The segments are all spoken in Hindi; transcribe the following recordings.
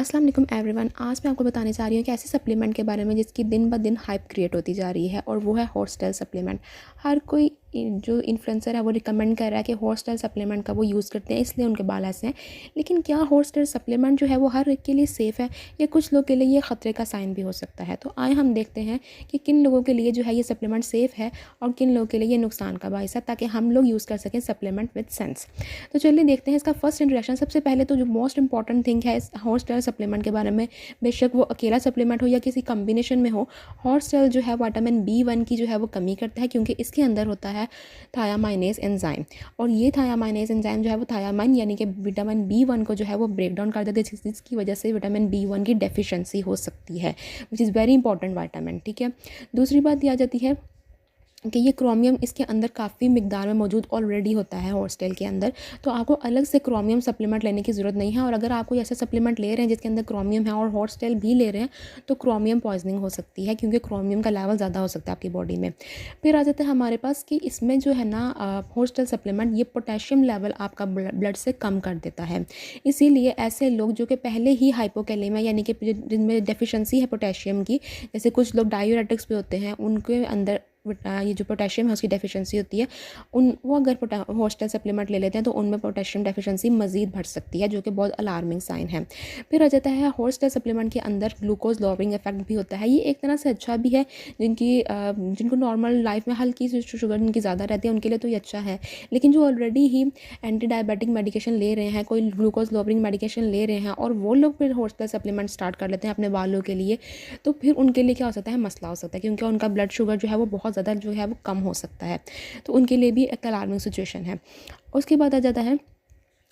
अस्सलाम वालेकुम एवरीवन। आज मैं आपको बताने जा रही हूँ कि ऐसे सप्लीमेंट के बारे में जिसकी दिन ब दिन हाइप क्रिएट होती जा रही है, और वो है हॉर्सटेल सप्लीमेंट। हर कोई जो इन्फ्लुएंसर है वो रिकमेंड कर रहा है कि हॉर्सटेल सप्लीमेंट का वो यूज़ करते हैं, इसलिए उनके बाल ऐसे हैं। लेकिन क्या हॉर्सटेल सप्लीमेंट जो है वो हर एक के लिए सेफ़ है, या कुछ लोग के लिए ये ख़तरे का साइन भी हो सकता है? तो आए हम देखते हैं कि किन लोगों के लिए जो है ये सप्लीमेंट सेफ़ है और किन लोगों के लिए ये नुकसान का बायस है, ताकि हम लोग यूज़ कर सकें सप्लीमेंट विद सेंस। तो चलिए देखते हैं इसका फर्स्ट इंट्रोडक्शन। सबसे पहले तो जो मोस्ट इंपॉर्टेंट थिंग है इस हॉर्सटेल सप्लीमेंट के बारे में, बेशक वो अकेला सप्लीमेंट हो या किसी कम्बिनेशन में हो, हॉर्सटेल जो है विटामिन B1 की जो है वो कमी करता है, क्योंकि इसके अंदर होता है थायामाइनेज एंजाइम। और ये थायामाइनेज एंजाइम जो है वो थायामाइन यानी कि विटामिन B1 को जो है वो ब्रेक डाउन कर देते हैं, जिसकी वजह से विटामिन B1 की डेफिशिएंसी हो सकती है, which is very important vitamin. ठीक है, दूसरी बात ये आ जाती है कि ये क्रोमियम इसके अंदर काफ़ी मिकदार में मौजूद ऑलरेडी होता है हॉर्सटेल के अंदर, तो आपको अलग से क्रोमियम सप्लीमेंट लेने की ज़रूरत नहीं है। और अगर आप कोई ऐसा सप्लीमेंट ले रहे हैं जिसके अंदर क्रोमियम है और हॉर्सटेल भी ले रहे हैं, तो क्रोमियम पॉइजनिंग हो सकती है, क्योंकि क्रोमियम का लेवल ज़्यादा हो सकता है आपकी बॉडी में। फिर आ जाता है हमारे पास कि इसमें जो है ना हॉर्सटेल सप्लीमेंट ये पोटेशियम लेवल आपका ब्लड से कम कर देता है। इसीलिए ऐसे लोग जो कि पहले ही हाइपोकैलेमिया यानी कि जिनमें डेफिशिएंसी है पोटेशियम की, जैसे कुछ लोग डायूरेटिक्स भी होते हैं, उनके अंदर ये जो पोटेशियम है उसकी डेफिशिएंसी होती है, वो अगर हॉर्सटेल सप्लीमेंट ले लेते हैं तो उनमें पोटेशियम डेफिशिएंसी मज़ीद बढ़ सकती है, जो कि बहुत अलार्मिंग साइन है। फिर आ जाता है हॉर्सटेल सप्लीमेंट के अंदर ग्लूकोज लॉवरिंग इफेक्ट भी होता है। ये एक तरह से अच्छा भी है, जिनको नॉर्मल लाइफ में हल्की सी शुगर इनकी ज़्यादा रहती है उनके लिए तो ये अच्छा है। लेकिन जो ऑलरेडी ही एंटी डायबिटिक मेडिकेशन ले रहे हैं, कोई ग्लूकोज लॉवरिंग मेडिकेशन ले रहे हैं, और वो लोग फिर हॉर्सटेल सप्लीमेंट स्टार्ट कर लेते हैं अपने बालों के लिए, तो फिर उनके लिए क्या हो सकता है, मसला हो सकता है, क्योंकि उनका ब्लड शुगर जो है वो बहुत ज़्यादा जो है वो कम हो सकता है। तो उनके लिए भी एक अलार्मिंग सिचुएशन है। उसके बाद आ जाता है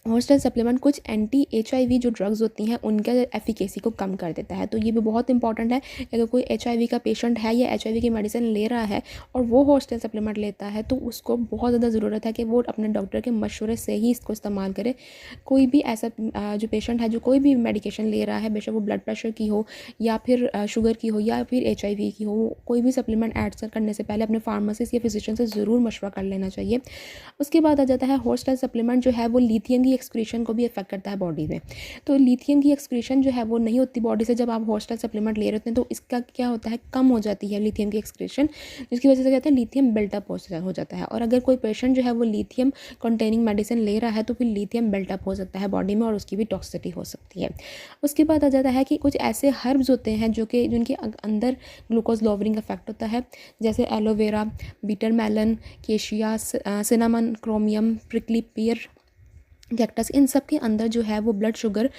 हॉर्सटेल सप्लीमेंट कुछ एंटी HIV जो ड्रग्स होती हैं उनके एफिकेसी को कम कर देता है। तो ये भी बहुत इंपॉर्टेंट है कि अगर कोई HIV का पेशेंट है या HIV की मेडिसिन ले रहा है और वो हॉर्सटेल सप्लीमेंट लेता है, तो उसको बहुत ज़्यादा ज़रूरत है कि वो अपने डॉक्टर के मशवरे से ही इसको इस्तेमाल करे। कोई भी ऐसा जो पेशेंट है जो कोई भी मेडिकेशन ले रहा है, बेशक वो ब्लड प्रेशर की हो या फिर शुगर की हो या फिर HIV की हो, कोई भी सप्लीमेंट ऐड करने से पहले अपने फार्मासिस्ट या फिजिशियन से ज़रूर मशवरा कर लेना चाहिए। उसके बाद आ जाता है हॉर्सटेल सप्लीमेंट जो है वो लिथियम की एक्सक्रीशन को भी इफेक्ट करता है बॉडी में। तो लिथियम की एक्सक्रीशन जो है वो नहीं होती बॉडी से जब आप हॉर्सटेल सप्लीमेंट ले रहे होते हैं, तो इसका क्या होता है, कम हो जाती है लिथियम की एक्सक्रीशन, जिसकी वजह से कहते हैं लिथियम बिल्टअप हो जाता है। और अगर कोई पेशेंट जो है वो लिथियम कंटेनिंग मेडिसिन ले रहा है, तो फिर लिथियम बिल्टअप हो सकता है बॉडी में और उसकी भी टॉक्सिसिटी हो सकती है। उसके बाद आ जाता है कि कुछ ऐसे हर्ब्स होते हैं जिनके अंदर ग्लूकोज लॉवरिंग इफेक्ट होता है, जैसे aloe vera, bitter melon, cassia, cinnamon, chromium, prickly pear, cactus. इन सब के अंदर जो है वो ब्लड शुगर